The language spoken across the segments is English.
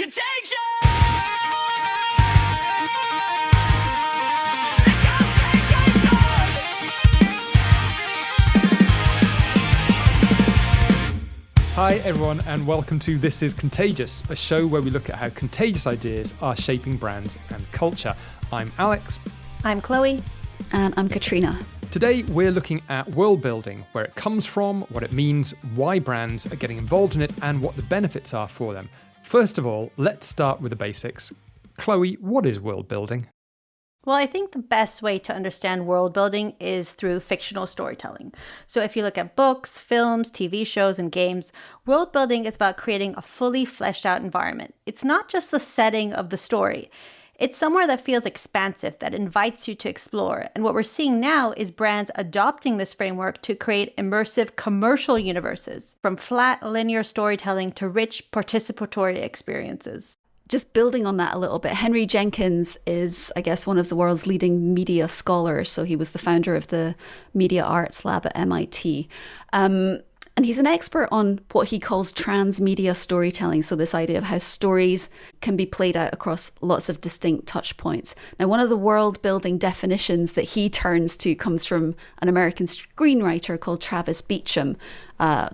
Contagious! Hi everyone and welcome to This is Contagious, a show where we look at how contagious ideas are shaping brands and culture. I'm Alex. I'm Chloe. And I'm Katrina. Today we're looking at world building, where it comes from, what it means, why brands are getting involved in it, and what the benefits are for them. First of all, let's start with the basics. Chloe, what is world building? Well, I think the best way to understand world building is through fictional storytelling. So if you look at books, films, TV shows, and games, world building is about creating a fully fleshed out environment. It's not just the setting of the story. It's somewhere that feels expansive, that invites you to explore. And what we're seeing now is brands adopting this framework to create immersive commercial universes, from flat linear storytelling to rich participatory experiences. Just building on that a little bit, Henry Jenkins is, I guess, one of the world's leading media scholars. So he was the founder of the Media Arts Lab at MIT. And he's an expert on what he calls transmedia storytelling. So this idea of how stories can be played out across lots of distinct touch points. Now, one of the world building definitions that he turns to comes from an American screenwriter called Travis Beacham,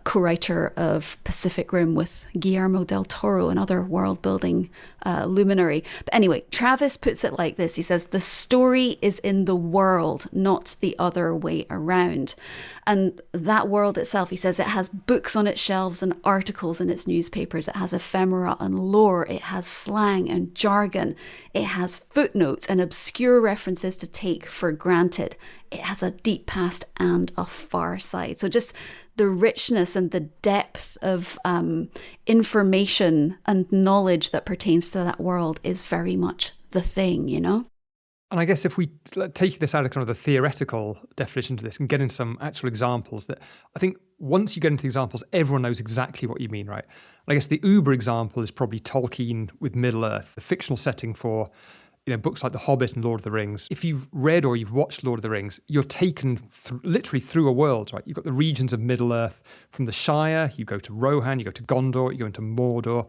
co-writer of Pacific Rim with Guillermo del Toro, another world building luminary. But anyway, Travis puts it like this. He says, the story is in the world, not the other way around. And that world itself, he says, it has books on its shelves and articles in its newspapers. It has ephemera and lore. It has slang and jargon. It has footnotes and obscure references to take for granted. It has a deep past and a far side. So just the richness and the depth of information and knowledge that pertains to that world is very much the thing, you know? And I guess if we take this out of kind of the theoretical definition to this and get into some actual examples, that I think once you get into the examples, everyone knows exactly what you mean, right? I guess the uber example is probably Tolkien with Middle-earth, the fictional setting for books like The Hobbit and Lord of the Rings. If you've read or you've watched Lord of the Rings, you're taken literally through a world, right? You've got the regions of Middle-earth from the Shire, you go to Rohan, you go to Gondor, you go into Mordor.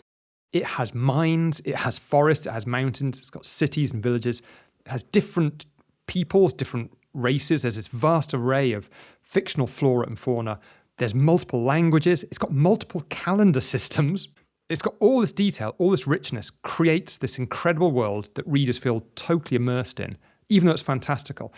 It has mines, it has forests, it has mountains, it's got cities and villages. It has different peoples, different races. There's this vast array of fictional flora and fauna. There's multiple languages. It's got multiple calendar systems. It's got all this detail, all this richness, creates this incredible world that readers feel totally immersed in, even though it's fantastical.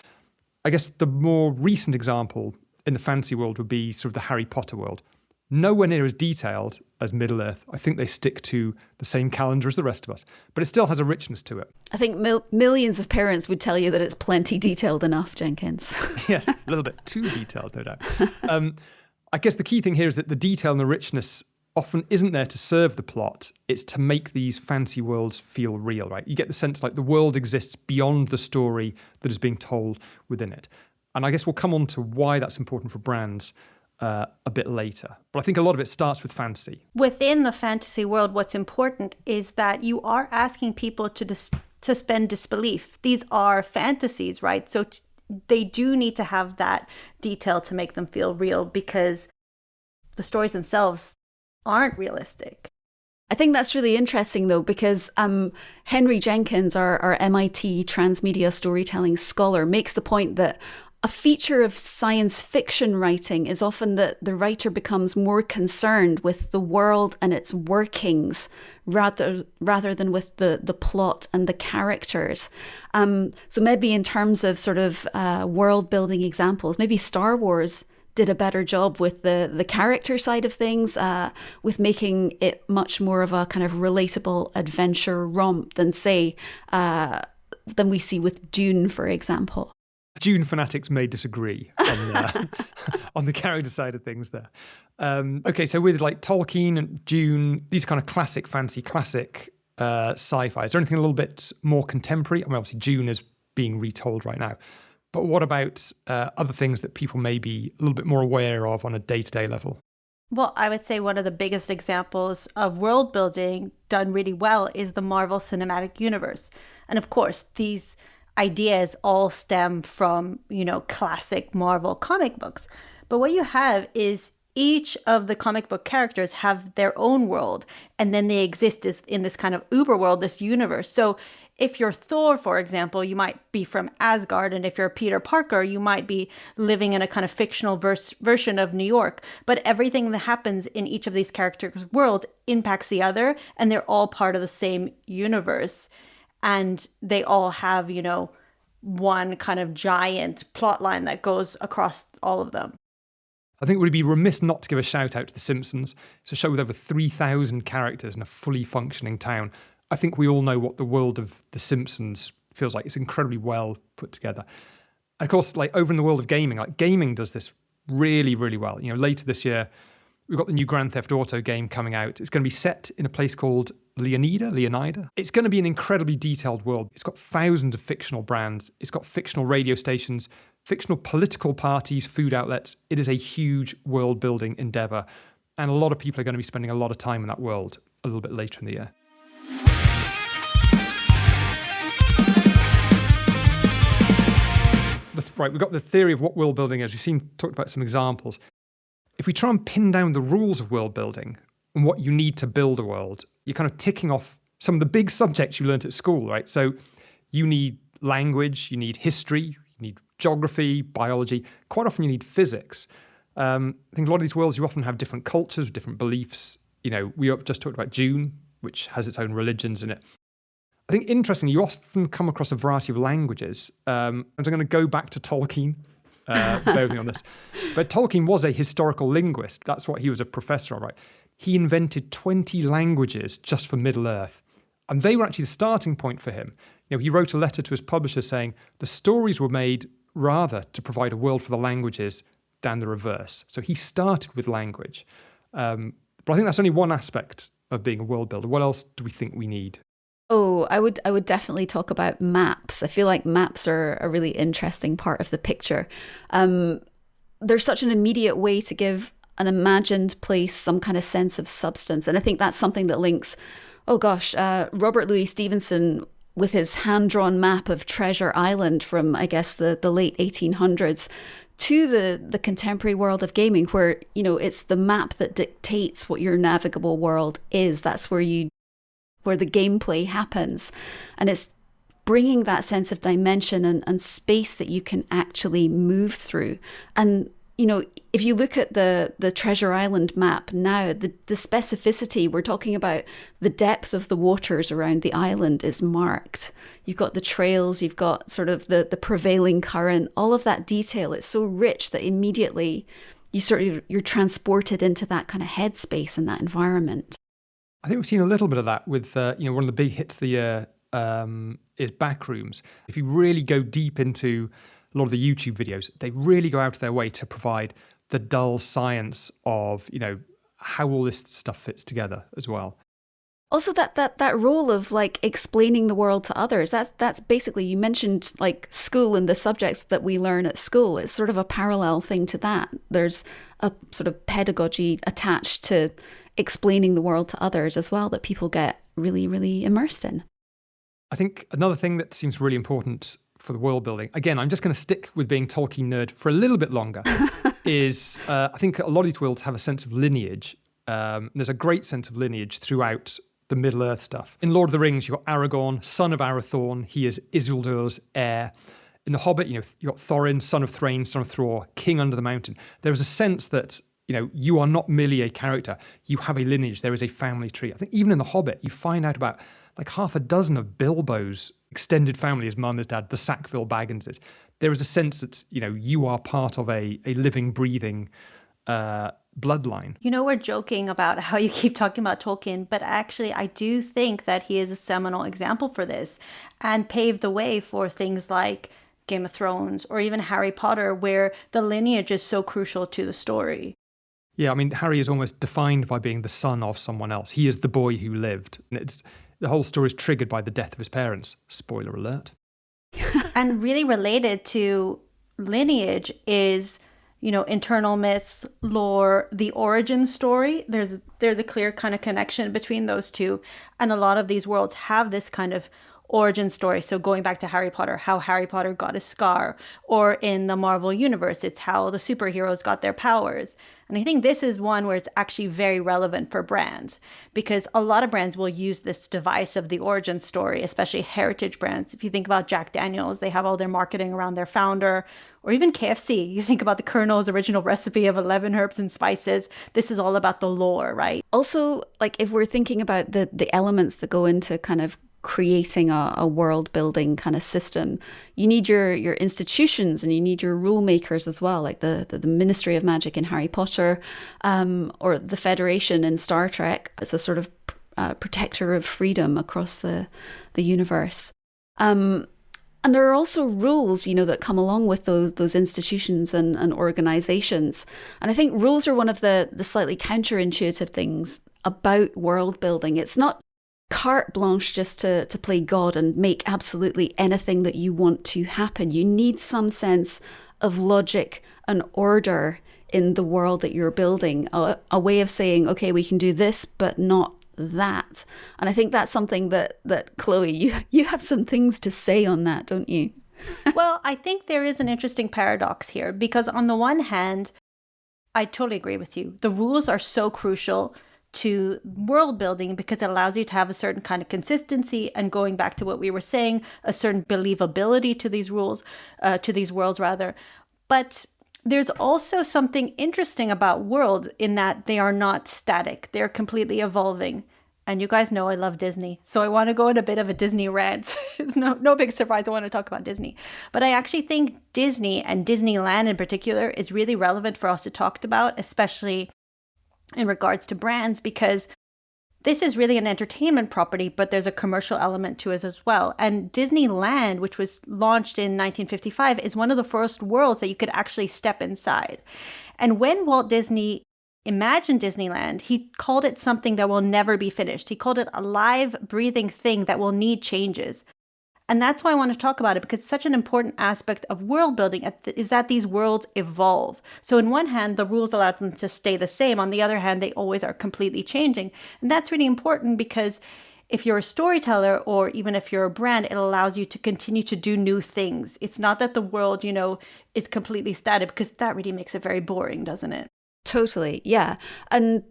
I guess the more recent example in the fantasy world would be sort of the Harry Potter world. Nowhere near as detailed as Middle-earth. I think they stick to the same calendar as the rest of us, but it still has a richness to it. I think millions of parents would tell you that it's plenty detailed enough, Jenkins. Yes, a little bit too detailed, no doubt. I guess the key thing here is that the detail and the richness often isn't there to serve the plot. It's to make these fancy worlds feel real, right? You get the sense like the world exists beyond the story that is being told within it. And I guess we'll come on to why that's important for brands a bit later. But I think a lot of it starts with fantasy. Within the fantasy world, what's important is that you are asking people to suspend disbelief. These are fantasies, right? So they do need to have that detail to make them feel real, because the stories themselves aren't realistic. I think that's really interesting, though, because Henry Jenkins, our MIT transmedia storytelling scholar, makes the point that a feature of science fiction writing is often that the writer becomes more concerned with the world and its workings rather than with the plot and the characters. So maybe in terms of sort of world building examples, maybe Star Wars did a better job with the character side of things, with making it much more of a kind of relatable adventure romp than we see with Dune, for example. Dune fanatics may disagree on, on the character side of things there. Okay, so with like Tolkien and Dune, these kind of classic fantasy, classic sci-fi, is there anything a little bit more contemporary? I mean, obviously Dune is being retold right now. But what about other things that people may be a little bit more aware of on a day-to-day level? Well, I would say one of the biggest examples of world building done really well is the Marvel Cinematic Universe. And of course, these ideas all stem from, classic Marvel comic books. But what you have is each of the comic book characters have their own world, and then they exist in this kind of uber world, this universe. So if you're Thor, for example, you might be from Asgard, and if you're Peter Parker, you might be living in a kind of fictional version of New York. But everything that happens in each of these characters' worlds impacts the other, and they're all part of the same universe. And they all have, you know, one kind of giant plot line that goes across all of them. I think we'd be remiss not to give a shout out to The Simpsons. It's a show with over 3,000 characters in a fully functioning town. I think we all know what the world of The Simpsons feels like. It's incredibly well put together. And of course, like over in the world of gaming, like gaming does this really, really well. You know, later this year, we've got the new Grand Theft Auto game coming out. It's going to be set in a place called Leonida. It's going to be an incredibly detailed world. It's got thousands of fictional brands. It's got fictional radio stations, fictional political parties, food outlets. It is a huge world building endeavor. And a lot of people are going to be spending a lot of time in that world a little bit later in the year. Right, we've got the theory of what world building is. We've talked about some examples. If we try and pin down the rules of world building and what you need to build a world, you're kind of ticking off some of the big subjects you learned at school, right? So you need language, you need history, you need geography, biology. Quite often you need physics. I think a lot of these worlds, you often have different cultures, different beliefs. You know, we just talked about Dune, which has its own religions in it. I think interestingly, you often come across a variety of languages. And I'm going to go back to Tolkien, bear with me on this. But Tolkien was a historical linguist. That's what he was a professor of, right? He invented 20 languages just for Middle-earth. And they were actually the starting point for him. You know, he wrote a letter to his publisher saying the stories were made rather to provide a world for the languages than the reverse. So he started with language. But I think that's only one aspect of being a world builder. What else do we think we need? Oh, I would definitely talk about maps. I feel like maps are a really interesting part of the picture. They're such an immediate way to give an imagined place some kind of sense of substance. And I think that's something that links, Robert Louis Stevenson with his hand-drawn map of Treasure Island from, I guess, the late 1800s to the contemporary world of gaming, where, you know, it's the map that dictates what your navigable world is. That's where the gameplay happens. And it's bringing that sense of dimension and space that you can actually move through. And, you know, if you look at the Treasure Island map now, the specificity, we're talking about the depth of the waters around the island is marked. You've got the trails, you've got sort of the prevailing current, all of that detail. It's so rich that immediately you're transported into that kind of headspace and that environment. I think we've seen a little bit of that with, one of the big hits of the year is Backrooms. If you really go deep into a lot of the YouTube videos, they really go out of their way to provide the dull science of, you know, how all this stuff fits together as well. Also, that role of like explaining the world to others, that's basically, you mentioned like school and the subjects that we learn at school. It's sort of a parallel thing to that. There's a sort of pedagogy attached to explaining the world to others as well that people get really, really immersed in. I think another thing that seems really important for the world building, again, I'm just going to stick with being Tolkien nerd for a little bit longer, is I think a lot of these worlds have a sense of lineage. There's a great sense of lineage throughout the Middle-earth stuff. In Lord of the Rings, you've got Aragorn, son of Arathorn. He is Isildur's heir. In The Hobbit, you've got Thorin, son of Thrain, son of Thror, king under the mountain. There is a sense that, you know, you are not merely a character. You have a lineage. There is a family tree. I think even in The Hobbit, you find out about like half a dozen of Bilbo's extended family, his mum, his dad, the Sackville Bagginses. There is a sense that, you know, you are part of a living, breathing bloodline. You know, we're joking about how you keep talking about Tolkien, but actually I do think that he is a seminal example for this and paved the way for things like Game of Thrones or even Harry Potter, where the lineage is so crucial to the story. Yeah, I mean, Harry is almost defined by being the son of someone else. He is the boy who lived. And the whole story is triggered by the death of his parents. Spoiler alert. And really related to lineage is, you know, internal myths, lore, the origin story. There's a clear kind of connection between those two. And a lot of these worlds have this kind of origin story. So going back to Harry Potter, how Harry Potter got his scar, or in the Marvel universe, it's how the superheroes got their powers. And I think this is one where it's actually very relevant for brands, because a lot of brands will use this device of the origin story, especially heritage brands. If you think about Jack Daniels, they have all their marketing around their founder, or even KFC. You think about the Colonel's original recipe of 11 herbs and spices. This is all about the lore, right? Also, like if we're thinking about the elements that go into kind of creating a world building kind of system, you need your institutions and you need your rule makers as well, like the Ministry of Magic in Harry Potter, or the Federation in Star Trek as a sort of protector of freedom across the universe. And there are also rules, that come along with those institutions and organizations. And I think rules are one of the slightly counterintuitive things about world building. It's not carte blanche just to play God and make absolutely anything that you want to happen. You need some sense of logic and order in the world that you're building, a way of saying, okay, we can do this, but not that. And I think that's something that Chloe, you have some things to say on that, don't you? Well, I think there is an interesting paradox here, because on the one hand, I totally agree with you. The rules are so crucial to world building because it allows you to have a certain kind of consistency, and going back to what we were saying, a certain believability to these rules, to these worlds rather. But there's also something interesting about worlds in that they are not static. They're completely evolving. And you guys know I love Disney, so I want to go on a bit of a Disney rant. It's no big surprise I want to talk about Disney. But I actually think Disney, and Disneyland in particular, is really relevant for us to talk about, especially in regards to brands, because this is really an entertainment property, but there's a commercial element to it as well. And Disneyland, which was launched in 1955, is one of the first worlds that you could actually step inside. And when Walt Disney imagined Disneyland, he called it something that will never be finished. He called it a live, breathing thing that will need changes. And that's why I want to talk about it, because such an important aspect of world building is that these worlds evolve. So on one hand, the rules allow them to stay the same. On the other hand, they always are completely changing. And that's really important, because if you're a storyteller, or even if you're a brand, it allows you to continue to do new things. It's not that the world, is completely static, because that really makes it very boring, doesn't it? Totally, yeah. And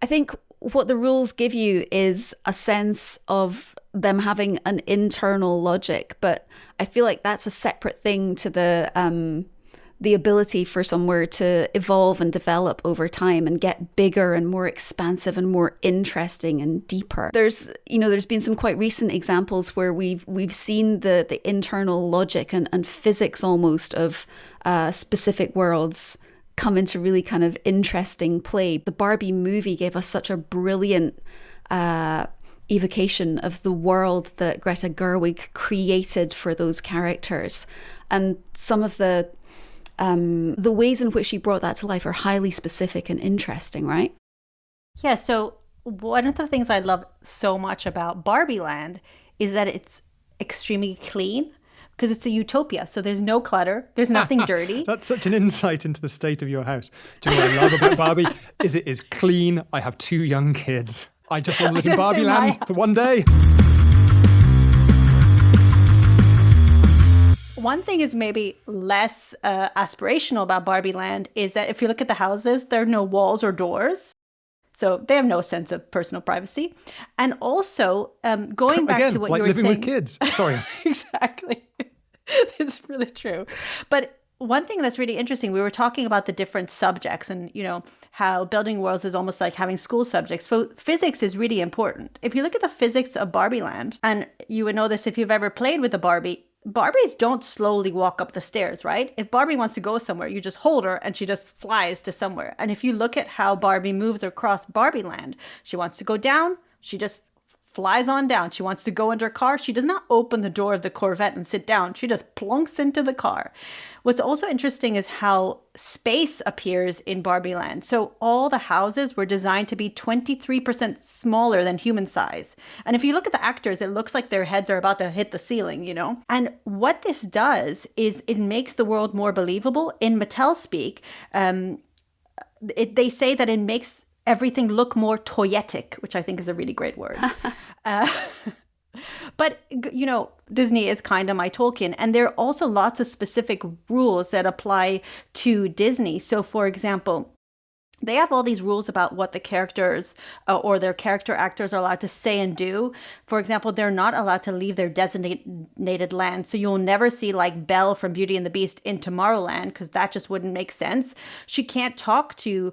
I think what the rules give you is a sense of them having an internal logic, but I feel like that's a separate thing to the ability for somewhere to evolve and develop over time and get bigger and more expansive and more interesting and deeper. There's been some quite recent examples where we've seen the internal logic and physics almost of specific worlds come into really kind of interesting play. The Barbie movie gave us such a brilliant evocation of the world that Greta Gerwig created for those characters, and some of the ways in which she brought that to life are highly specific and interesting, right? Yeah, so one of the things I love so much about Barbie Land is that it's extremely clean, because it's a utopia. So there's no clutter. There's nothing dirty. That's such an insight into the state of your house. Do you know what I love about Barbie? Is it is clean. I have 2 young kids. I just want to live in Barbie Land for one day. One thing is maybe less aspirational about Barbie Land is that if you look at the houses, there are no walls or doors. So they have no sense of personal privacy. And also, going back to what you were saying. Living with kids. Sorry. Exactly. It's really true. But one thing that's really interesting, we were talking about the different subjects and, how building worlds is almost like having school subjects. So physics is really important. If you look at the physics of Barbie Land, and you would know this if you've ever played with a Barbie, Barbies don't slowly walk up the stairs, right? If Barbie wants to go somewhere, you just hold her and she just flies to somewhere. And if you look at how Barbie moves across Barbie Land, she wants to go down, she just flies on down. She wants to go into her car. She does not open the door of the Corvette and sit down. She just plunks into the car. What's also interesting is how space appears in Barbie Land. So all the houses were designed to be 23% smaller than human size. And if you look at the actors, it looks like their heads are about to hit the ceiling, And what this does is it makes the world more believable. In Mattel speak, they say that it makes everything look more toyetic, which I think is a really great word. But, Disney is kind of my Tolkien. And there are also lots of specific rules that apply to Disney. So, for example, they have all these rules about what the characters or their character actors are allowed to say and do. For example, they're not allowed to leave their designated land. So you'll never see like Belle from Beauty and the Beast in Tomorrowland because that just wouldn't make sense. She can't talk to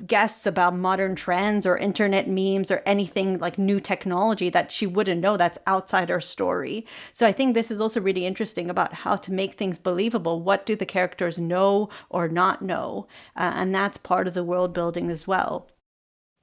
guests about modern trends or internet memes or anything like new technology that she wouldn't know that's outside her story. So I think this is also really interesting about how to make things believable. What do the characters know or not know? And that's part of the world building as well.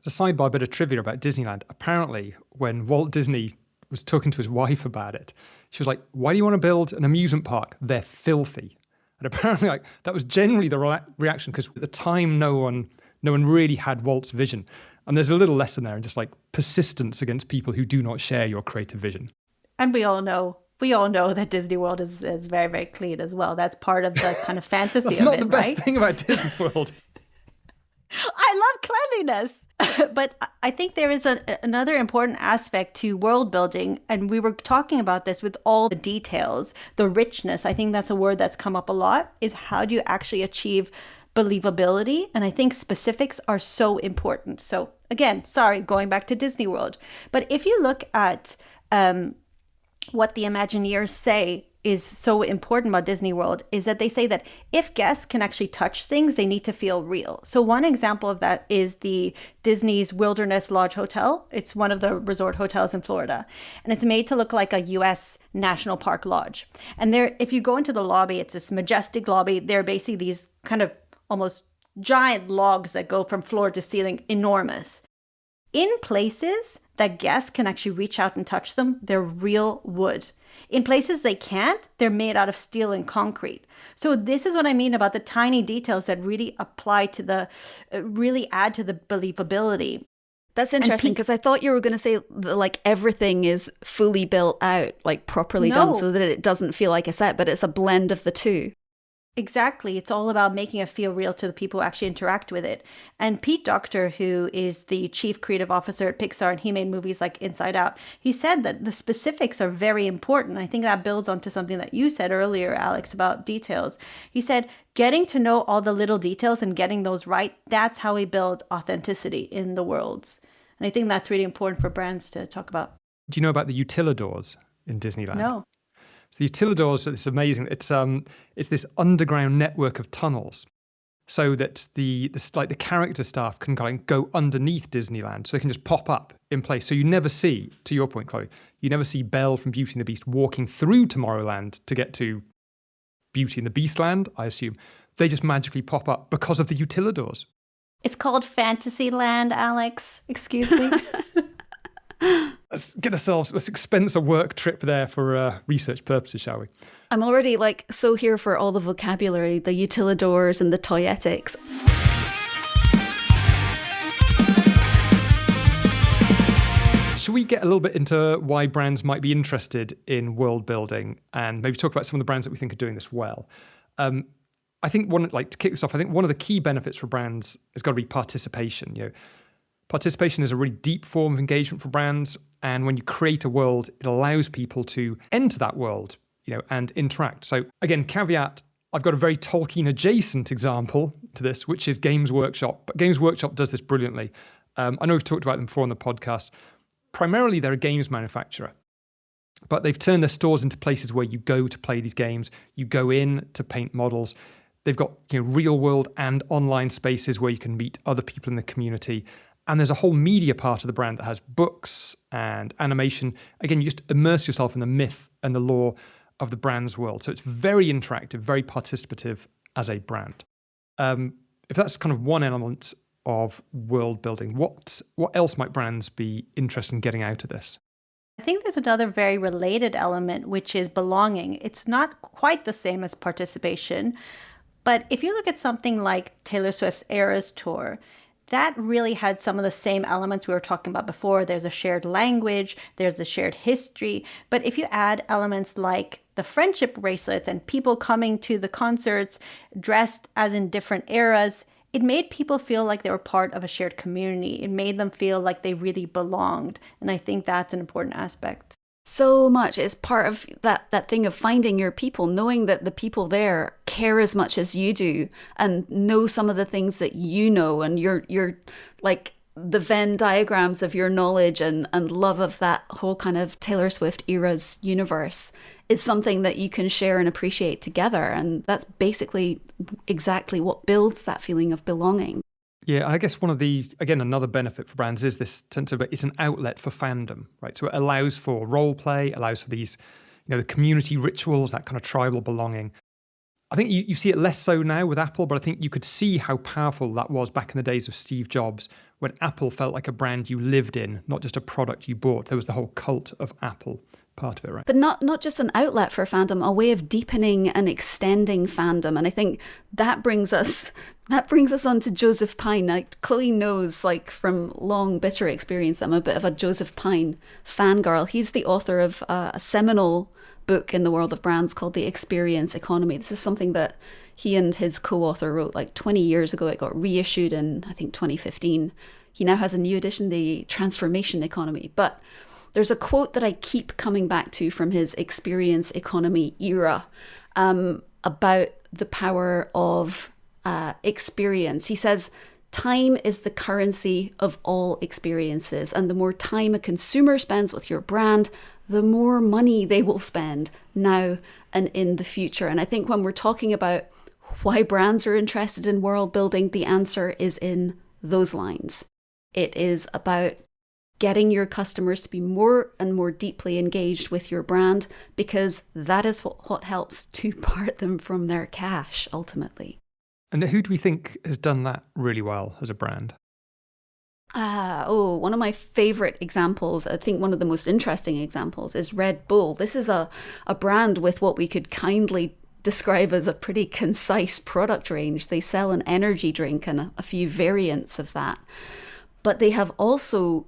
As a sidebar bit of trivia about Disneyland, apparently when Walt Disney was talking to his wife about it, she was like, why do you want to build an amusement park? They're filthy. And apparently that was generally the reaction because at the time no one really had Walt's vision. And there's a little lesson there in just like persistence against people who do not share your creative vision. And we all know that Disney World is very, very clean as well. That's part of the kind of fantasy of it, right? That's not the best thing about Disney World. I love cleanliness. But I think there is another important aspect to world building. And we were talking about this with all the details, the richness. I think that's a word that's come up a lot, is how do you actually achieve believability? And I think specifics are so important. So again, sorry, going back to Disney World. But if you look at what the Imagineers say is so important about Disney World is that they say that if guests can actually touch things, they need to feel real. So one example of that is the Disney's Wilderness Lodge Hotel. It's one of the resort hotels in Florida. And it's made to look like a U.S. National Park lodge. And there, if you go into the lobby, it's this majestic lobby. They're basically these kind of almost giant logs that go from floor to ceiling, enormous. In places that guests can actually reach out and touch them, they're real wood. In places they can't, they're made out of steel and concrete. So this is what I mean about the tiny details that really apply to really add to the believability. That's interesting because I thought you were going to say that, like everything is fully built out, like properly done so that it doesn't feel like a set, but it's a blend of the two. Exactly. It's all about making it feel real to the people who actually interact with it. And Pete Docter, who is the chief creative officer at Pixar, and he made movies like Inside Out, he said that the specifics are very important. I think that builds onto something that you said earlier, Alex, about details. He said, getting to know all the little details and getting those right, that's how we build authenticity in the worlds. And I think that's really important for brands to talk about. Do you know about the Utilidors in Disneyland? No. So the Utilidors, it's amazing. It's this underground network of tunnels, so that the character staff can kind of go underneath Disneyland, so they can just pop up in place. So you never see, to your point, Chloe, you never see Belle from Beauty and the Beast walking through Tomorrowland to get to Beauty and the Beast Land, I assume. They just magically pop up because of the Utilidors. It's called Fantasyland, Alex. Excuse me. Let's expense a work trip there for research purposes, shall we? I'm already so here for all the vocabulary, the Utilidors and the toyetics. Should we get a little bit into why brands might be interested in world building and maybe talk about some of the brands that we think are doing this well? I think to kick this off, I think one of the key benefits for brands has got to be participation. Participation is a really deep form of engagement for brands, and when you create a world, it allows people to enter that world, and interact. So again, caveat, I've got a very Tolkien adjacent example to this, which is Games Workshop. But Games Workshop does this brilliantly. I know we've talked about them before on the podcast. Primarily, they're a games manufacturer, but they've turned their stores into places where you go to play these games. You go in to paint models. They've got real world and online spaces where you can meet other people in the community. And there's a whole media part of the brand that has books and animation. Again, you just immerse yourself in the myth and the lore of the brand's world. So it's very interactive, very participative as a brand. If that's kind of one element of world building, what else might brands be interested in getting out of this? I think there's another very related element, which is belonging. It's not quite the same as participation, but if you look at something like Taylor Swift's Eras Tour, that really had some of the same elements we were talking about before. There's a shared language, there's a shared history. But if you add elements like the friendship bracelets and people coming to the concerts dressed as in different eras, it made people feel like they were part of a shared community. It made them feel like they really belonged. And I think that's an important aspect. So much. It's part of that thing of finding your people, knowing that the people there care as much as you do and know some of the things that you know, and you're like the Venn diagrams of your knowledge and love of that whole kind of Taylor Swift era's universe is something that you can share and appreciate together. And that's basically exactly what builds that feeling of belonging. Yeah, I guess another benefit for brands is this sense of it's an outlet for fandom, right? So it allows for role play, allows for these, the community rituals, that kind of tribal belonging. I think you see it less so now with Apple, but I think you could see how powerful that was back in the days of Steve Jobs, when Apple felt like a brand you lived in, not just a product you bought. There was the whole cult of Apple part of it, right? But not just an outlet for fandom, a way of deepening and extending fandom. And I think that brings us on to Joseph Pine. Like, Chloe knows, like, from long bitter experience, I'm a bit of a Joseph Pine fangirl. He's the author of a seminal book in the world of brands called The Experience Economy. This is something that he and his co-author wrote like 20 years ago. It got reissued in, I think, 2015. He now has a new edition, The Transformation Economy. But there's a quote that I keep coming back to from his Experience Economy era about the power of experience. He says, "Time is the currency of all experiences, and the more time a consumer spends with your brand, the more money they will spend now and in the future." And I think when we're talking about why brands are interested in world building, the answer is in those lines. It is about getting your customers to be more and more deeply engaged with your brand, because that is what helps to part them from their cash, ultimately. And who do we think has done that really well as a brand? One of my favorite examples, I think one of the most interesting examples, is Red Bull. This is a brand with what we could kindly describe as a pretty concise product range. They sell an energy drink and a few variants of that. But they have also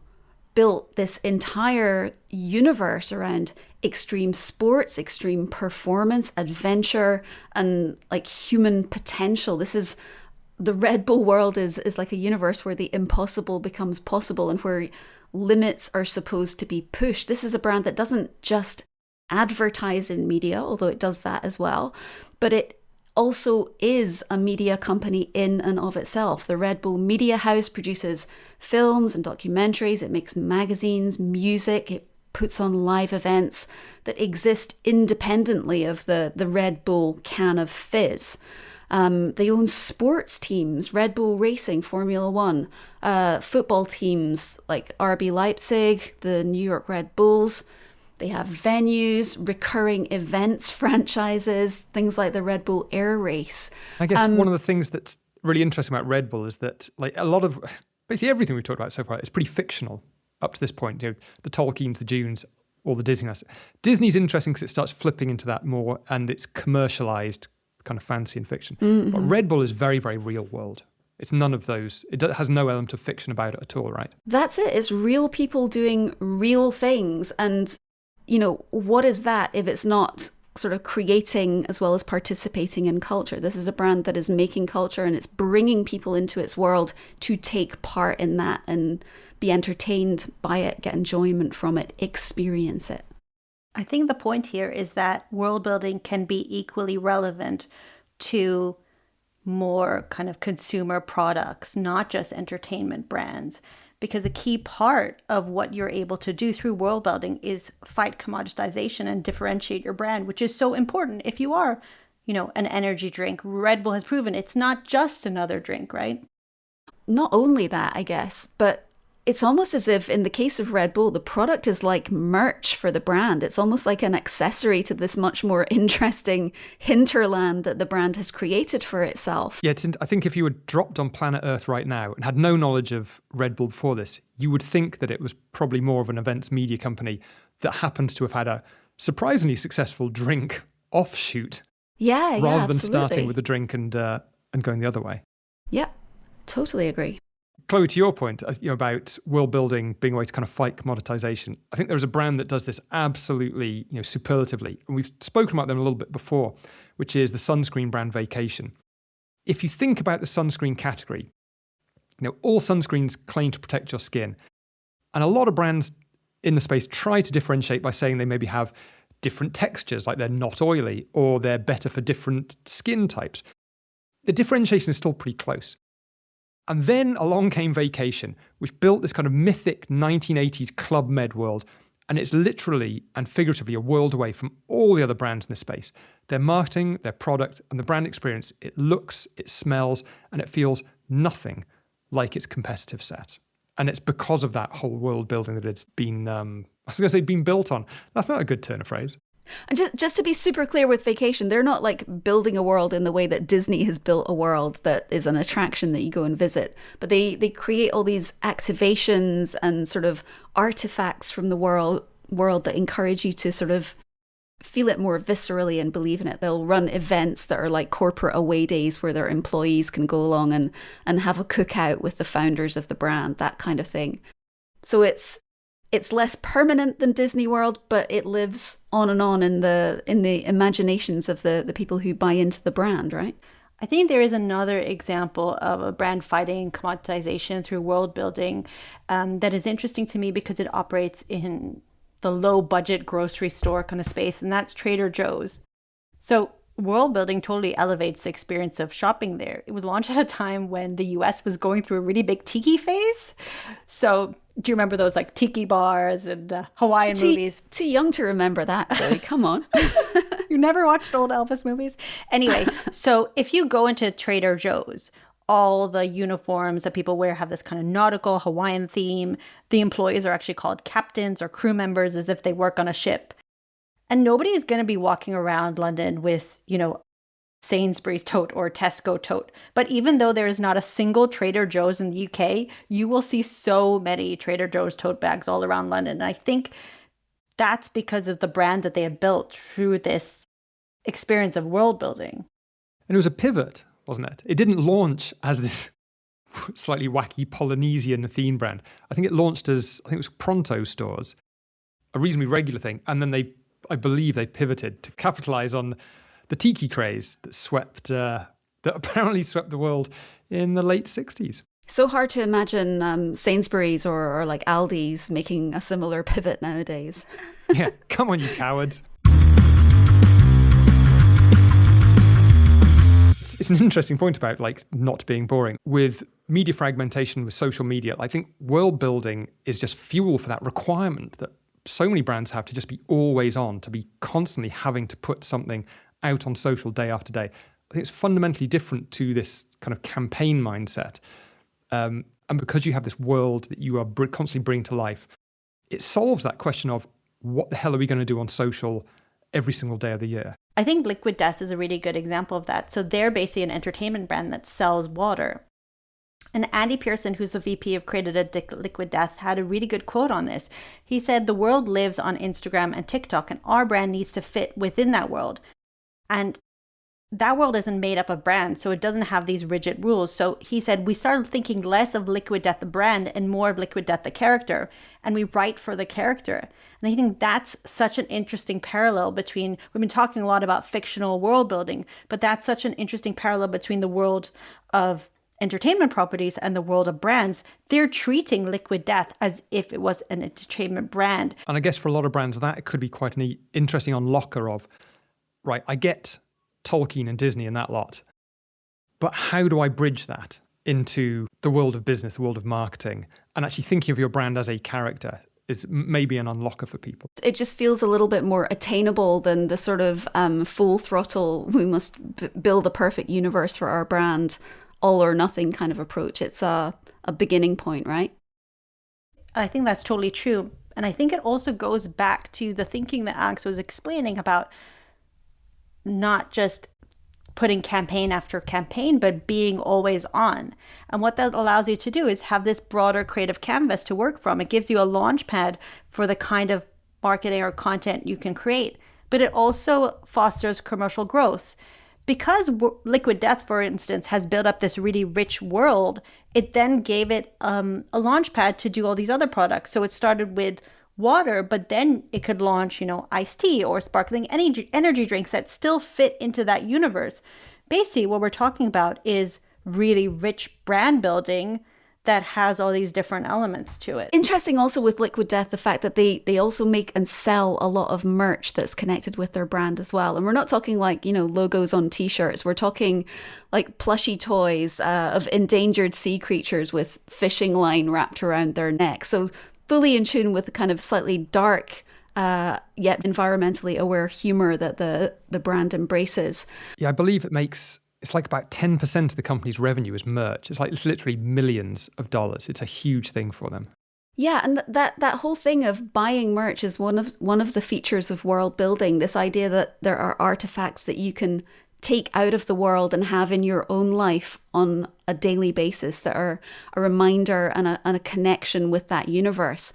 built this entire universe around extreme sports, extreme performance, adventure, and like human potential. The Red Bull world is like a universe where the impossible becomes possible and where limits are supposed to be pushed. This is a brand that doesn't just advertise in media, although it does that as well, but it also is a media company in and of itself. The Red Bull Media House produces films and documentaries. It makes magazines, music. It puts on live events that exist independently of the Red Bull can of fizz. They own sports teams, Red Bull Racing, Formula One, football teams like RB Leipzig, the New York Red Bulls. They have venues, recurring events, franchises, things like the Red Bull Air Race. I guess one of the things that's really interesting about Red Bull is that, like, a lot of basically everything we've talked about so far is pretty fictional up to this point. The Tolkiens, the Dunes, all the Disney. Disney's interesting because it starts flipping into that more, and it's commercialized kind of fantasy and fiction. Mm-hmm. But Red Bull is very, very real world. It's none of those. It has no element of fiction about it at all, right? That's it. It's real people doing real things. And what is that if it's not sort of creating as well as participating in culture? This is a brand that is making culture, and it's bringing people into its world to take part in that and be entertained by it, get enjoyment from it, experience it. I think the point here is that world building can be equally relevant to more kind of consumer products, not just entertainment brands. Because a key part of what you're able to do through world building is fight commoditization and differentiate your brand, which is so important. If you are, an energy drink, Red Bull has proven it's not just another drink, right? Not only that, I guess, but it's almost as if in the case of Red Bull, the product is like merch for the brand. It's almost like an accessory to this much more interesting hinterland that the brand has created for itself. Yeah, I think if you were dropped on planet Earth right now and had no knowledge of Red Bull before this, you would think that it was probably more of an events media company that happens to have had a surprisingly successful drink offshoot. Rather than starting with the drink and going the other way. Yeah, totally agree. Chloe, to your point about world building being a way to kind of fight commoditization, I think there's a brand that does this absolutely superlatively. And we've spoken about them a little bit before, which is the sunscreen brand Vacation. If you think about the sunscreen category, all sunscreens claim to protect your skin. And a lot of brands in the space try to differentiate by saying they maybe have different textures, like they're not oily, or they're better for different skin types. The differentiation is still pretty close. And then along came Vacation, which built this kind of mythic 1980s Club Med world. And it's literally and figuratively a world away from all the other brands in the space. Their marketing, their product, and the brand experience, it looks, it smells, and it feels nothing like its competitive set. And it's because of that whole world building that it's been, been built on. That's not a good turn of phrase. And just to be super clear with Vacation, they're not like building a world in the way that Disney has built a world that is an attraction that you go and visit. But they create all these activations and sort of artifacts from the world that encourage you to sort of feel it more viscerally and believe in it. They'll run events that are like corporate away days where their employees can go along and have a cookout with the founders of the brand, that kind of thing. So it's less permanent than Disney World, but it lives on and on in the imaginations of the people who buy into the brand, right? I think there is another example of a brand fighting commoditization through world building that is interesting to me because it operates in the low budget grocery store kind of space, and that's Trader Joe's. So world building totally elevates the experience of shopping there. It was launched at a time when the US was going through a really big tiki phase. So do you remember those like tiki bars and Hawaiian movies? Too young to remember that, Zoe. Come on. You never watched old Elvis movies? Anyway, so if you go into Trader Joe's, all the uniforms that people wear have this kind of nautical Hawaiian theme. The employees are actually called captains or crew members as if they work on a ship. And nobody is going to be walking around London with, Sainsbury's tote or Tesco tote. But even though there is not a single Trader Joe's in the UK, you will see so many Trader Joe's tote bags all around London. And I think that's because of the brand that they have built through this experience of world building. And it was a pivot, wasn't it? It didn't launch as this slightly wacky Polynesian theme brand. I think it launched as, it was Pronto stores, a reasonably regular thing. And then I believe they pivoted to capitalize on the tiki craze that apparently swept the world in the late 60s. So hard to imagine Sainsbury's or like Aldi's making a similar pivot nowadays. Yeah, come on, you cowards. It's an interesting point about like not being boring. With media fragmentation, with social media, I think world building is just fuel for that requirement that so many brands have to just be always on, to be constantly having to put something out on social day after day. I think it's fundamentally different to this kind of campaign mindset. And because you have this world that you are constantly bringing to life, it solves that question of what the hell are we going to do on social every single day of the year? I think Liquid Death is a really good example of that. So they're basically an entertainment brand that sells water. And Andy Pearson, who's the VP of Creative at Liquid Death, had a really good quote on this. He said, "The world lives on Instagram and TikTok, and our brand needs to fit within that world. And that world isn't made up of brands, so it doesn't have these rigid rules." So he said, we started thinking less of Liquid Death the brand and more of Liquid Death the character, and we write for the character. And I think that's such an interesting parallel between, we've been talking a lot about fictional world building, but that's such an interesting parallel between the world of entertainment properties and the world of brands. They're treating Liquid Death as if it was an entertainment brand. And I guess for a lot of brands, that could be quite an interesting unlocker of, right, I get Tolkien and Disney and that lot, but how do I bridge that into the world of business, the world of marketing, and actually thinking of your brand as a character is maybe an unlocker for people. It just feels a little bit more attainable than the sort of full throttle, we must build a perfect universe for our brand, all or nothing kind of approach. It's a beginning point, right? I think that's totally true. And I think it also goes back to the thinking that Alex was explaining about not just putting campaign after campaign, but being always on. And what that allows you to do is have this broader creative canvas to work from. It gives you a launch pad for the kind of marketing or content you can create, but it also fosters commercial growth. Because Liquid Death, for instance, has built up this really rich world, it then gave it a launch pad to do all these other products. So it started with water, but then it could launch, iced tea or sparkling energy drinks that still fit into that universe. Basically, what we're talking about is really rich brand building that has all these different elements to it. Interesting also with Liquid Death, the fact that they also make and sell a lot of merch that's connected with their brand as well. And we're not talking like, logos on t-shirts. We're talking like plushy toys of endangered sea creatures with fishing line wrapped around their neck. So fully in tune with the kind of slightly dark yet environmentally aware humor that the brand embraces. Yeah, I believe it's like about 10% of the company's revenue is merch. It's literally millions of dollars. It's a huge thing for them. Yeah, and that whole thing of buying merch is one of the features of world building. This idea that there are artifacts that you can take out of the world and have in your own life on a daily basis that are a reminder and a connection with that universe.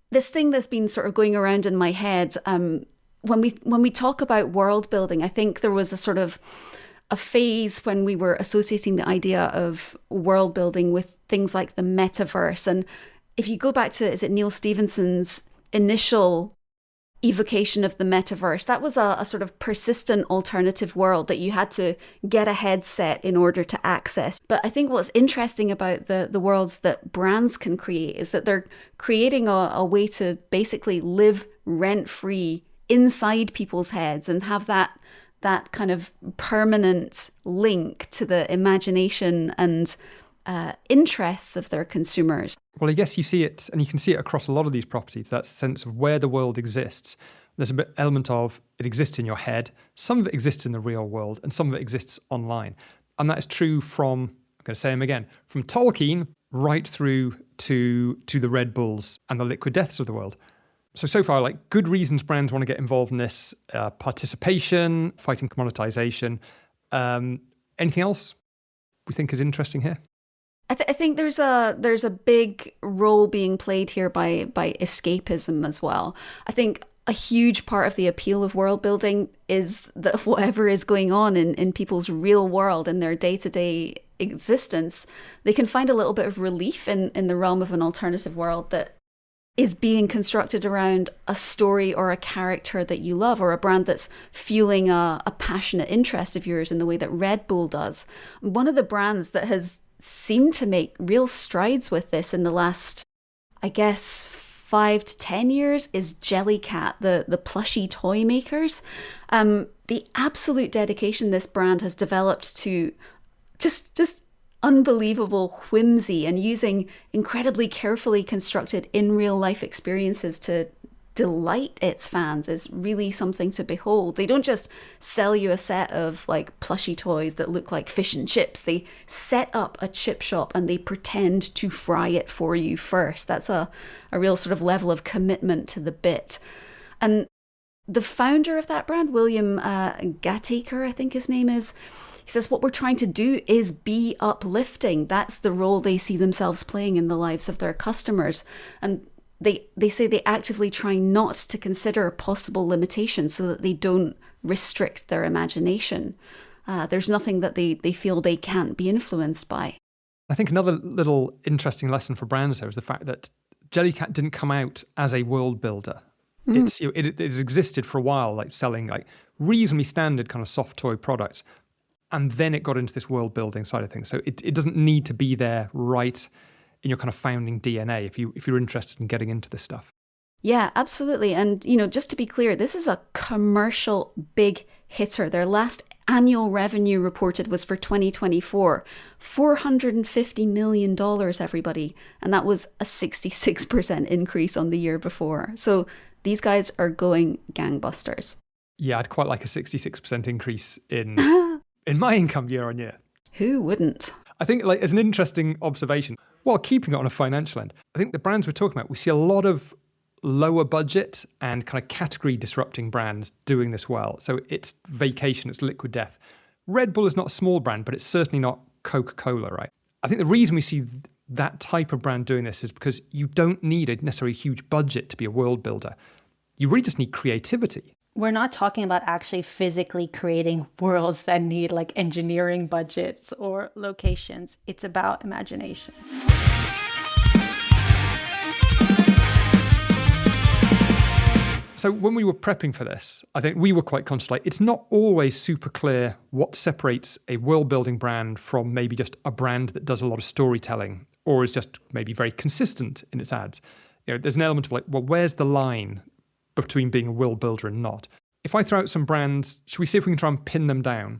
This thing that's been sort of going around in my head, when we talk about world building, I think there was a phase when we were associating the idea of world building with things like the metaverse. And if you go back to, is it Neil Stephenson's initial evocation of the metaverse, that was a sort of persistent alternative world that you had to get a headset in order to access. But I think what's interesting about the worlds that brands can create is that they're creating a way to basically live rent-free inside people's heads and have that kind of permanent link to the imagination and interests of their consumers. Well, I guess you see it, and you can see it across a lot of these properties, that sense of where the world exists. There's a bit element of it exists in your head, some of it exists in the real world, and some of it exists online. And that is true from, I'm going to say them again, from Tolkien right through to the Red Bulls and the Liquid Deaths of the world. So far, like good reasons brands want to get involved in this: participation, fighting commoditisation. Anything else we think is interesting here? I think there's a big role being played here by escapism as well. I think a huge part of the appeal of world building is that whatever is going on in people's real world, in their day-to-day existence, they can find a little bit of relief in the realm of an alternative world that is being constructed around a story or a character that you love, or a brand that's fueling a passionate interest of yours in the way that Red Bull does. One of the brands that has seemed to make real strides with this in the last, I guess, 5 to 10 years is Jellycat, the plushy toy makers. The absolute dedication this brand has developed to just unbelievable whimsy and using incredibly carefully constructed in real life experiences to delight its fans is really something to behold. They don't just sell you a set of like plushy toys that look like fish and chips. They set up a chip shop and they pretend to fry it for you first. That's a real sort of level of commitment to the bit. And the founder of that brand, William Gataker, I think his name is, he says what we're trying to do is be uplifting. That's the role they see themselves playing in the lives of their customers. And they say they actively try not to consider possible limitations so that they don't restrict their imagination. There's nothing that they feel they can't be influenced by. I think another little interesting lesson for brands there is the fact that Jellycat didn't come out as a world builder. It existed for a while, like selling like reasonably standard kind of soft toy products. And then it got into this world building side of things. So it doesn't need to be there right in your kind of founding DNA if you're interested in getting into this stuff. Yeah, absolutely. And, just to be clear, this is a commercial big hitter. Their last annual revenue reported was for 2024, $450 million, everybody. And that was a 66% increase on the year before. So these guys are going gangbusters. Yeah, I'd quite like a 66% increase in my income year on year. Who wouldn't? I think like as an interesting observation, while keeping it on a financial end, I think the brands we're talking about, we see a lot of lower budget and kind of category disrupting brands doing this well. So it's Vacation, it's Liquid Death. Red Bull is not a small brand, but it's certainly not Coca-Cola, right? I think the reason we see that type of brand doing this is because you don't need a necessarily huge budget to be a world builder. You really just need creativity. We're not talking about actually physically creating worlds that need like engineering budgets or locations. It's about imagination. So when we were prepping for this, I think we were quite conscious, like it's not always super clear what separates a world building brand from maybe just a brand that does a lot of storytelling or is just maybe very consistent in its ads. There's an element of like, well, where's the line between being a world builder and not? If I throw out some brands, should we see if we can try and pin them down?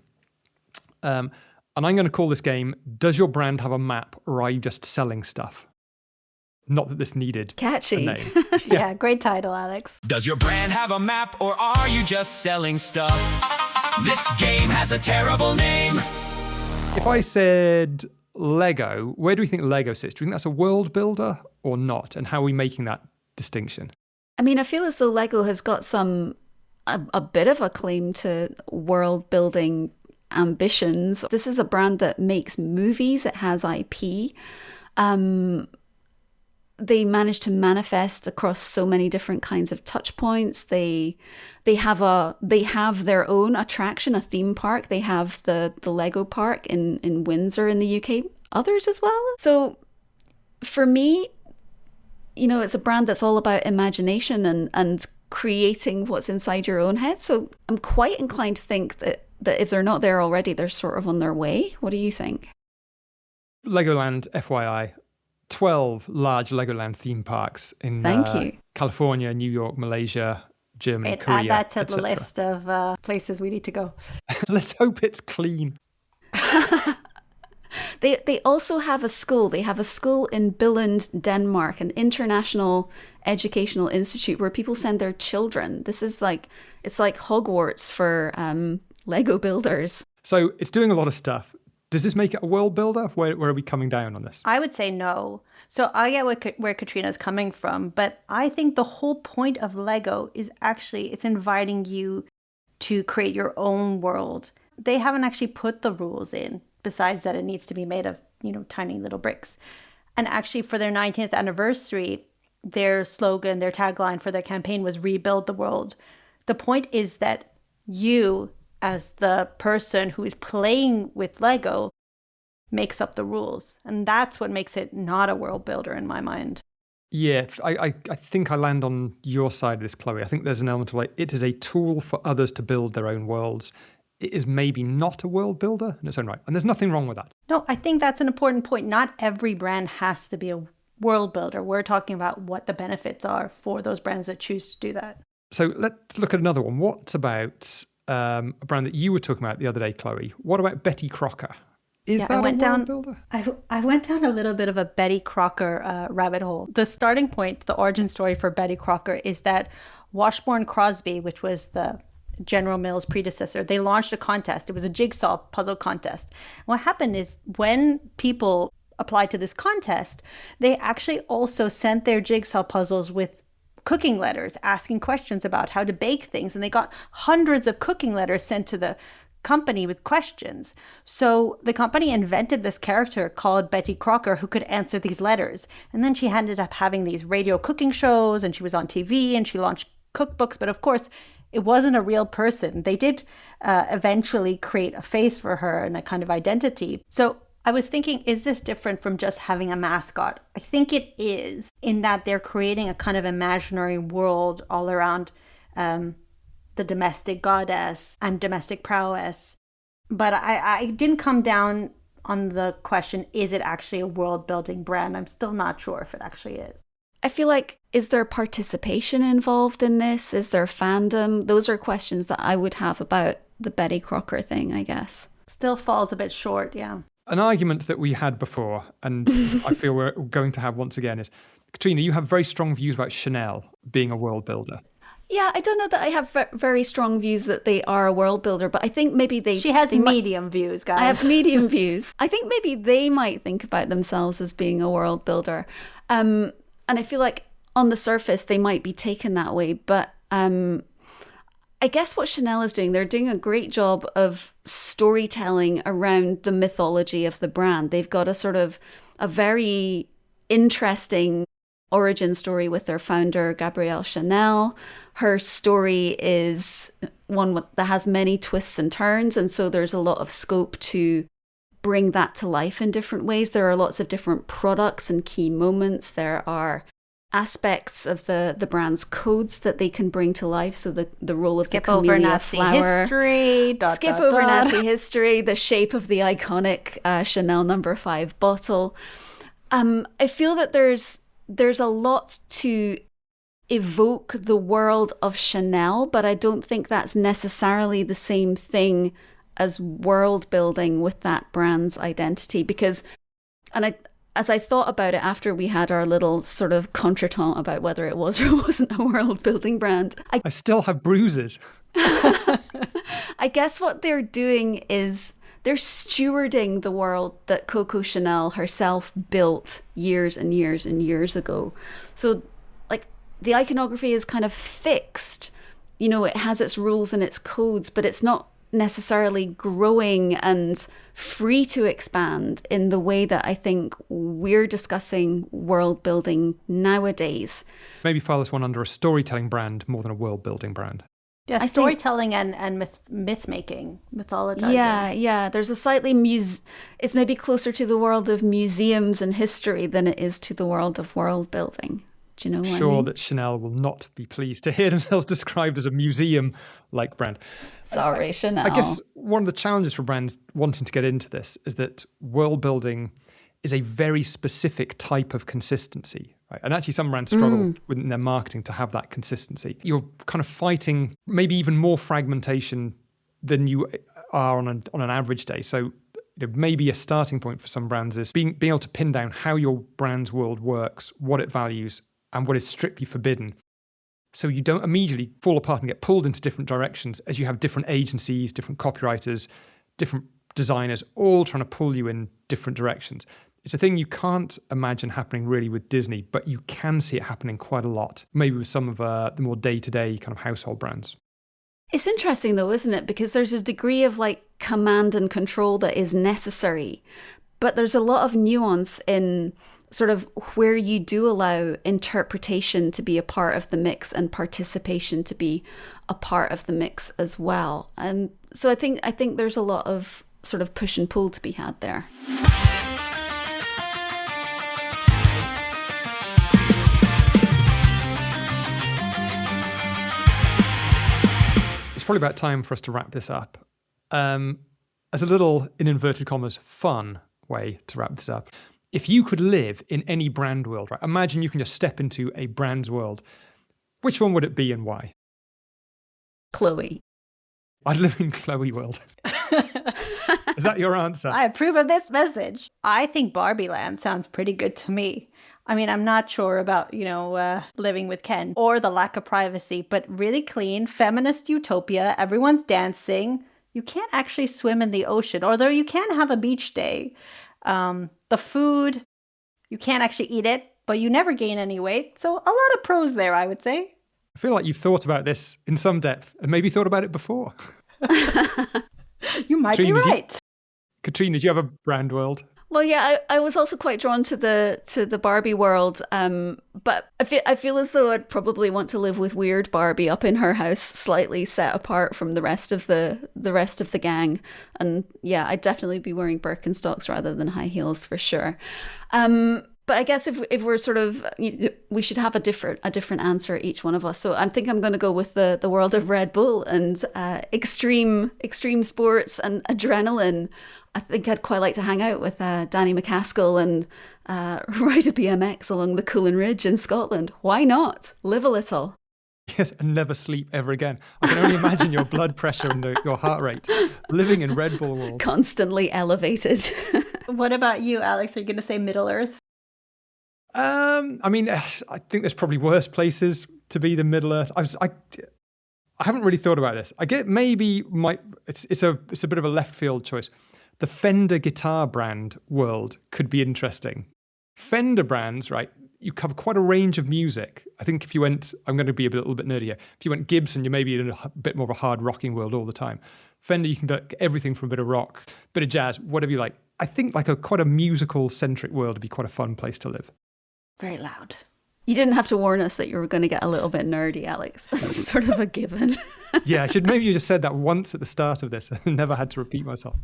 And I'm going to call this game, Does Your Brand Have a Map, or Are You Just Selling Stuff? Not that this needed Catchy. a name. Yeah, great title, Alex. Does your brand have a map, or are you just selling stuff? This game has a terrible name. If I said Lego, where do we think Lego sits? Do we think that's a world builder or not? And how are we making that distinction? I mean, I feel as though Lego has got a bit of a claim to world building ambitions. This is a brand that makes movies. It has IP. They manage to manifest across so many different kinds of touch points. They have their own attraction, a theme park. They have the Lego park in Windsor in the UK. Others as well. So for me, it's a brand that's all about imagination and creating what's inside your own head. So I'm quite inclined to think that if they're not there already, they're sort of on their way. What do you think? Legoland, FYI, 12 large Legoland theme parks in California, New York, Malaysia, Germany, Korea, add that to etc. the list of places we need to go. Let's hope it's clean. They also have a school. They have a school in Billund, Denmark, an international educational institute where people send their children. It's like Hogwarts for Lego builders. So it's doing a lot of stuff. Does this make it a world builder? Where are we coming down on this? I would say no. So I get where Katrina's coming from, but I think the whole point of Lego is actually it's inviting you to create your own world. They haven't actually put the rules in, besides that it needs to be made of, tiny little bricks. And actually for their 19th anniversary, their slogan, their tagline for their campaign was rebuild the world. The point is that you, as the person who is playing with Lego, makes up the rules. And that's what makes it not a world builder in my mind. Yeah, I think I land on your side of this, Chloe. I think there's an element of like, it is a tool for others to build their own worlds. It is maybe not a world builder in its own right. And there's nothing wrong with that. No, I think that's an important point. Not every brand has to be a world builder. We're talking about what the benefits are for those brands that choose to do that. So let's look at another one. What about a brand that you were talking about the other day, Chloe? What about Betty Crocker? Is that a world builder? I went down a little bit of a Betty Crocker rabbit hole. The starting point, the origin story for Betty Crocker is that Washburn Crosby, which was the General Mills' predecessor, they launched a contest. It was a jigsaw puzzle contest. What happened is when people applied to this contest, they actually also sent their jigsaw puzzles with cooking letters asking questions about how to bake things. And they got hundreds of cooking letters sent to the company with questions. So the company invented this character called Betty Crocker who could answer these letters. And then she ended up having these radio cooking shows, and she was on TV, and she launched cookbooks. But of course, it wasn't a real person. They did eventually create a face for her and a kind of identity. So I was thinking, is this different from just having a mascot? I think it is, in that they're creating a kind of imaginary world all around the domestic goddess and domestic prowess. But I didn't come down on the question, is it actually a world-building brand? I'm still not sure if it actually is. I feel like, is there participation involved in this? Is there fandom? Those are questions that I would have about the Betty Crocker thing, I guess. Still falls a bit short, yeah. An argument that we had before, and I feel we're going to have once again, is, Katrina, you have very strong views about Chanel being a world builder. Yeah, I don't know that I have very strong views that they are a world builder, but I think maybe She has medium views, guys. I have medium views. I think maybe they might think about themselves as being a world builder. And I feel like on the surface, they might be taken that way. But I guess what Chanel is doing, they're doing a great job of storytelling around the mythology of the brand. They've got a sort of a very interesting origin story with their founder, Gabrielle Chanel. Her story is one that has many twists and turns. And so there's a lot of scope to bring that to life in different ways. There are lots of different products and key moments. There are aspects of the brand's codes that they can bring to life. So the role of the camellia flower. Skip over Nazi history, the shape of the iconic Chanel No. 5 bottle. I feel that there's a lot to evoke the world of Chanel, but I don't think that's necessarily the same thing as world building with that brand's identity. Because, as I thought about it after we had our little sort of contretemps about whether it was or wasn't a world building brand, I still have bruises. I guess what they're doing is they're stewarding the world that Coco Chanel herself built years and years and years ago. So, like, the iconography is kind of fixed. You know, it has its rules and its codes, but it's not necessarily growing and free to expand in the way that I think we're discussing world building nowadays. Maybe file this one under a storytelling brand more than a world building brand. Yeah, storytelling and myth making, mythologizing. Yeah. There's a slightly it's maybe closer to the world of museums and history than it is to the world of world building. Do you know what I mean? Sure that Chanel will not be pleased to hear themselves described as a museum-like brand. Sorry, Chanel. I guess one of the challenges for brands wanting to get into this is that world building is a very specific type of consistency. Right? And actually some brands struggle within their marketing to have that consistency. You're kind of fighting maybe even more fragmentation than you are on an average day. So maybe a starting point for some brands is being able to pin down how your brand's world works, what it values, and what is strictly forbidden. So you don't immediately fall apart and get pulled into different directions as you have different agencies, different copywriters, different designers, all trying to pull you in different directions. It's a thing you can't imagine happening really with Disney, but you can see it happening quite a lot, maybe with some of the more day-to-day kind of household brands. It's interesting though, isn't it? Because there's a degree of like command and control that is necessary, but there's a lot of nuance in sort of where you do allow interpretation to be a part of the mix and participation to be a part of the mix as well. And so I think there's a lot of sort of push and pull to be had there. It's probably about time for us to wrap this up. As a little, in inverted commas, fun way to wrap this up. If you could live in any brand world, right? Imagine you can just step into a brand's world. Which one would it be and why? Chloe. I'd live in Chloe world. Is that your answer? I approve of this message. I think Barbie Land sounds pretty good to me. I mean, I'm not sure about, living with Ken or the lack of privacy, but really clean, feminist utopia. Everyone's dancing. You can't actually swim in the ocean, although you can have a beach day. The food, you can't actually eat it, but you never gain any weight. So a lot of pros there, I would say. I feel like you've thought about this in some depth and maybe thought about it before. You might be right. Katrina, do you have a brand world? Well, yeah, I was also quite drawn to the Barbie world, but I feel as though I'd probably want to live with weird Barbie up in her house, slightly set apart from the rest of the gang, and yeah, I'd definitely be wearing Birkenstocks rather than high heels for sure. But I guess if we're sort of, we should have a different answer each one of us. So I think I'm going to go with the world of Red Bull and extreme sports and adrenaline. I think I'd quite like to hang out with Danny McCaskill and ride a BMX along the Coolin Ridge in Scotland. Why not? Live a little. Yes, and never sleep ever again. I can only imagine your blood pressure and your heart rate living in Red Bull world. Constantly elevated. What about you, Alex? Are you going to say Middle Earth? I mean, I think there's probably worse places to be than Middle Earth. I haven't really thought about this. I get maybe it's a bit of a left field choice. The Fender guitar brand world could be interesting. Fender brands, right? You cover quite a range of music. I think if you went, I'm going to be a little bit nerdy here. If you went Gibson, you're maybe in a bit more of a hard rocking world all the time. Fender, you can do everything from a bit of rock, bit of jazz, whatever you like. I think like quite a musical centric world would be quite a fun place to live. Very loud. You didn't have to warn us that you were going to get a little bit nerdy, Alex. It's sort of a given. Yeah, maybe you just said that once at the start of this and never had to repeat myself.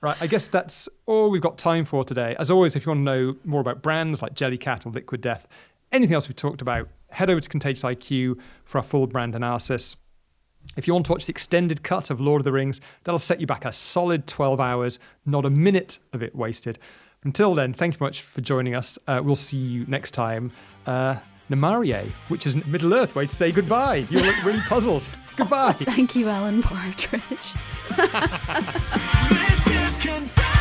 Right, I guess that's all we've got time for today. As always, if you want to know more about brands like Jellycat or Liquid Death, anything else we've talked about, head over to Contagious IQ for our full brand analysis. If you want to watch the extended cut of Lord of the Rings, that'll set you back a solid 12 hours, not a minute of it wasted. Until then, thank you very much for joining us. We'll see you next time. Namarie, which is Middle Earth way to say goodbye. You look really puzzled. Goodbye. Thank you, Alan Partridge. This is Contagious.